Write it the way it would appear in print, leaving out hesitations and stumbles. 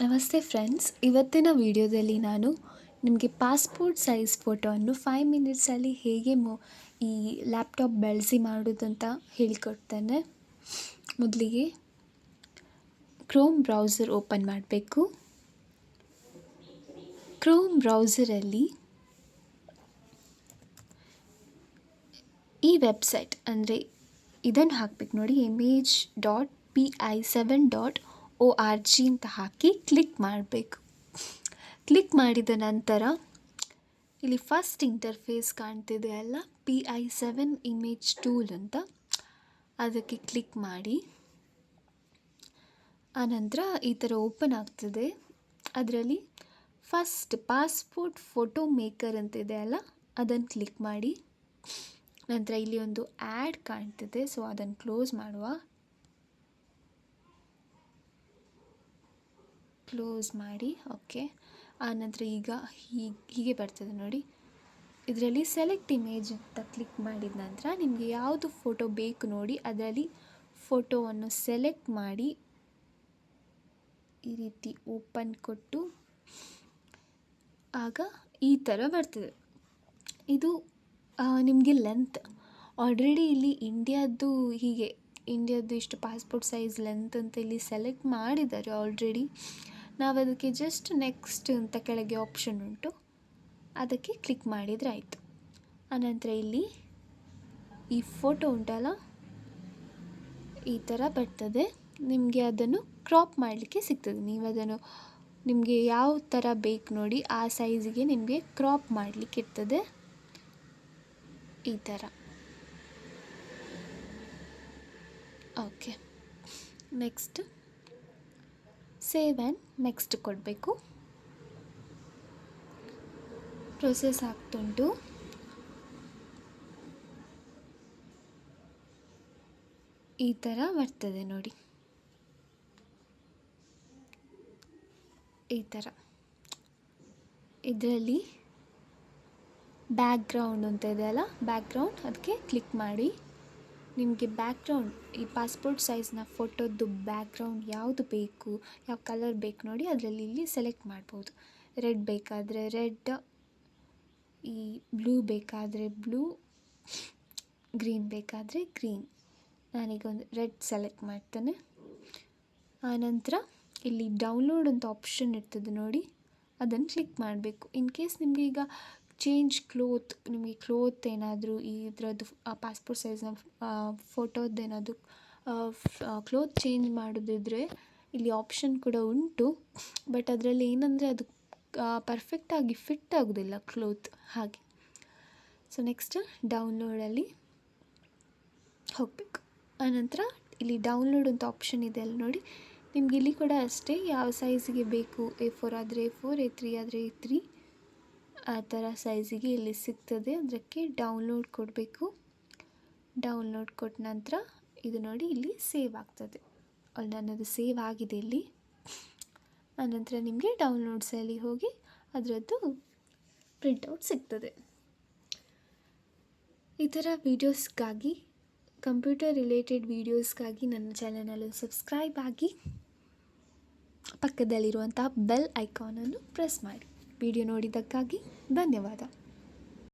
ನಮಸ್ತೆ ಫ್ರೆಂಡ್ಸ್, ಇವತ್ತಿನ ವಿಡಿಯೋದಲ್ಲಿ ನಾನು ನಿಮಗೆ ಪಾಸ್ಪೋರ್ಟ್ ಸೈಜ್ ಫೋಟೋವನ್ನು 5 ಮಿನಿಟ್ಸಲ್ಲಿ ಹೇಗೆ ಈ ಲ್ಯಾಪ್ಟಾಪ್ ಬಳಸಿ ಮಾಡೋದು ಅಂತ ಹೇಳಿಕೊಡ್ತೇನೆ. ಮೊದಲಿಗೆ ಕ್ರೋಮ್ ಬ್ರೌಸರ್ ಓಪನ್ ಮಾಡಬೇಕು. ಕ್ರೋಮ್ ಬ್ರೌಸರಲ್ಲಿ ಈ ವೆಬ್ಸೈಟ್ ಅಂದರೆ ಇದನ್ನು ಹಾಕಬೇಕು ನೋಡಿ, image.pi7.org ಅಂತ ಹಾಕಿ ಕ್ಲಿಕ್ ಮಾಡಬೇಕು. ಕ್ಲಿಕ್ ಮಾಡಿದ ನಂತರ ಇಲ್ಲಿ ಫಸ್ಟ್ ಇಂಟರ್ಫೇಸ್ ಕಾಣ್ತಿದೆ ಅಲ್ಲ, PI7 ಇಮೇಜ್ ಟೂಲ್ ಅಂತ, ಅದಕ್ಕೆ ಕ್ಲಿಕ್ ಮಾಡಿ ಆನಂತರ ಈ ಥರ ಓಪನ್ ಆಗ್ತದೆ. ಅದರಲ್ಲಿ ಫಸ್ಟ್ ಪಾಸ್ಪೋರ್ಟ್ ಫೋಟೋ ಮೇಕರ್ ಅಂತಿದೆ ಅಲ್ಲ, ಅದನ್ನು ಕ್ಲಿಕ್ ಮಾಡಿ. ನಂತರ ಇಲ್ಲಿ ಒಂದು ಆ್ಯಡ್ ಕಾಣ್ತಿದೆ, ಸೊ ಅದನ್ನು ಕ್ಲೋಸ್ ಮಾಡಿ. ಓಕೆ, ಆನಂತರ ಈಗ ಹೀಗೆ ಬರ್ತದೆ ನೋಡಿ. ಇದರಲ್ಲಿ ಸೆಲೆಕ್ಟ್ ಇಮೇಜ್ ಅಂತ ಕ್ಲಿಕ್ ಮಾಡಿದ ನಂತರ ನಿಮಗೆ ಯಾವುದು ಫೋಟೋ ಬೇಕು ನೋಡಿ, ಅದರಲ್ಲಿ ಫೋಟೋವನ್ನು ಸೆಲೆಕ್ಟ್ ಮಾಡಿ ಈ ರೀತಿ ಓಪನ್ ಕೊಟ್ಟು ಆಗ ಈ ಥರ ಬರ್ತದೆ. ಇದು ನಿಮಗೆ ಲೆಂತ್ ಆಲ್ರೆಡಿ ಇಲ್ಲಿ ಇಂಡಿಯಾದ್ದು ಇಷ್ಟು ಪಾಸ್ಪೋರ್ಟ್ ಸೈಜ್ ಲೆಂತ್ ಅಂತ ಇಲ್ಲಿ ಸೆಲೆಕ್ಟ್ ಮಾಡಿದ್ದಾರೆ ಆಲ್ರೆಡಿ. ನಾವು ಅದಕ್ಕೆ ಜಸ್ಟ್ ನೆಕ್ಸ್ಟ್ ಅಂತ ಕೆಳಗೆ ಆಪ್ಷನ್ ಉಂಟು, ಅದಕ್ಕೆ ಕ್ಲಿಕ್ ಮಾಡಿದರೆ ಆಯಿತು. ಆನಂತರ ಇಲ್ಲಿ ಈ ಫೋಟೋ ಉಂಟಲ್ಲ, ಈ ಥರ ಬರ್ತದೆ. ನಿಮಗೆ ಅದನ್ನು ಕ್ರಾಪ್ ಮಾಡಲಿಕ್ಕೆ ಸಿಗ್ತದೆ. ನೀವು ಅದನ್ನು ನಿಮಗೆ ಯಾವ ಥರ ಬೇಕು ನೋಡಿ ಆ ಸೈಜಿಗೆ ನಿಮಗೆ ಕ್ರಾಪ್ ಮಾಡಲಿಕ್ಕೆ ಇರ್ತದೆ. ಈ ಥರ. Okay, next save and next ಕೊಡಬೇಕು. ಪ್ರೊಸೆಸ್ ಆಗ್ತುಂಟು. ಈ ಥರ ಬರ್ತದೆ ನೋಡಿ, ಈ ಥರ. ಇದರಲ್ಲಿ ಬ್ಯಾಕ್ಗ್ರೌಂಡ್ ಅಂತ ಇದೆ ಅಲ್ಲ, ಬ್ಯಾಕ್ಗ್ರೌಂಡ್, ಅದಕ್ಕೆ ಕ್ಲಿಕ್ ಮಾಡಿ. ನಿಮಗೆ ಬ್ಯಾಕ್ಗ್ರೌಂಡ್ ಈ ಪಾಸ್ಪೋರ್ಟ್ ಸೈಜ್ನ ಫೋಟೋದ್ದು ಬ್ಯಾಕ್ಗ್ರೌಂಡ್ ಯಾವುದು ಬೇಕು, ಯಾವ ಕಲರ್ ಬೇಕು ನೋಡಿ, ಅದರಲ್ಲಿ ಇಲ್ಲಿ ಸೆಲೆಕ್ಟ್ ಮಾಡ್ಬೋದು. ರೆಡ್ ಬೇಕಾದರೆ ರೆಡ್, ಈ ಬ್ಲೂ ಬೇಕಾದರೆ ಬ್ಲೂ, ಗ್ರೀನ್ ಬೇಕಾದರೆ ಗ್ರೀನ್. ನಾನೀಗ ಒಂದು ರೆಡ್ ಸೆಲೆಕ್ಟ್ ಮಾಡ್ತೇನೆ. ಆನಂತರ ಇಲ್ಲಿ ಡೌನ್ಲೋಡ್ ಅಂತ ಆಪ್ಷನ್ ಇರ್ತದೆ ನೋಡಿ, ಅದನ್ನು ಕ್ಲಿಕ್ ಮಾಡಬೇಕು. ಇನ್ ಕೇಸ್ ನಿಮಗೆ ಈಗ ಚೇಂಜ್ ಕ್ಲೋತ್, ನಿಮಗೆ ಕ್ಲೋತ್ ಏನಾದರೂ ಇದರದ್ದು ಪಾಸ್ಪೋರ್ಟ್ ಸೈಜ್ನ ಫೋಟೋದ್ದೇನಾದರೂ ಕ್ಲೋತ್ ಚೇಂಜ್ ಮಾಡೋದಿದ್ರೆ ಇಲ್ಲಿ ಆಪ್ಷನ್ ಕೂಡ ಉಂಟು. ಬಟ್ ಅದರಲ್ಲಿ ಏನಂದರೆ ಅದು ಪರ್ಫೆಕ್ಟಾಗಿ ಫಿಟ್ ಆಗೋದಿಲ್ಲ ಕ್ಲೋತ್, ಹಾಗೆ. ಸೊ ನೆಕ್ಸ್ಟ್ ಡೌನ್ಲೋಡಲ್ಲಿ ಹೋಗಬೇಕು. ಆನಂತರ ಇಲ್ಲಿ ಡೌನ್ಲೋಡ್ ಅಂತ ಆಪ್ಷನ್ ಇದೆ ಅಲ್ಲಿ ನೋಡಿ. ನಿಮ್ಗೆ ಇಲ್ಲಿ ಕೂಡ ಅಷ್ಟೇ, ಯಾವ ಸೈಜಿಗೆ ಬೇಕು, A4 ಆದರೆ A4, A3 ಆದರೆ A3, ಆ ಥರ ಸೈಜಿಗೆ ಇಲ್ಲಿ ಸಿಗ್ತದೆ. ಅದಕ್ಕೆ ಡೌನ್ಲೋಡ್ ಕೊಡಬೇಕು. ಡೌನ್ಲೋಡ್ ಕೊಟ್ಟ ನಂತರ ಇದು ನೋಡಿ ಇಲ್ಲಿ ಸೇವ್ ಆಗ್ತದೆ. ನನ್ನದು ಸೇವ್ ಆಗಿದೆ ಇಲ್ಲಿ. ಆನಂತರ ನಿಮಗೆ ಡೌನ್ಲೋಡ್ಸಲ್ಲಿ ಹೋಗಿ ಅದರದ್ದು ಪ್ರಿಂಟೌಟ್ ಸಿಗ್ತದೆ. ಈ ಥರ ವೀಡಿಯೋಸ್ಗಾಗಿ, ಕಂಪ್ಯೂಟರ್ ರಿಲೇಟೆಡ್ ವೀಡಿಯೋಸ್ಗಾಗಿ ನನ್ನ ಚಾನಲನ್ನು ಸಬ್ಸ್ಕ್ರೈಬ್ ಆಗಿ ಪಕ್ಕದಲ್ಲಿರುವಂಥ ಬೆಲ್ ಐಕಾನನ್ನು ಪ್ರೆಸ್ ಮಾಡಿ. ವಿಡಿಯೋ ನೋಡಿದ್ದಕ್ಕಾಗಿ ಧನ್ಯವಾದ.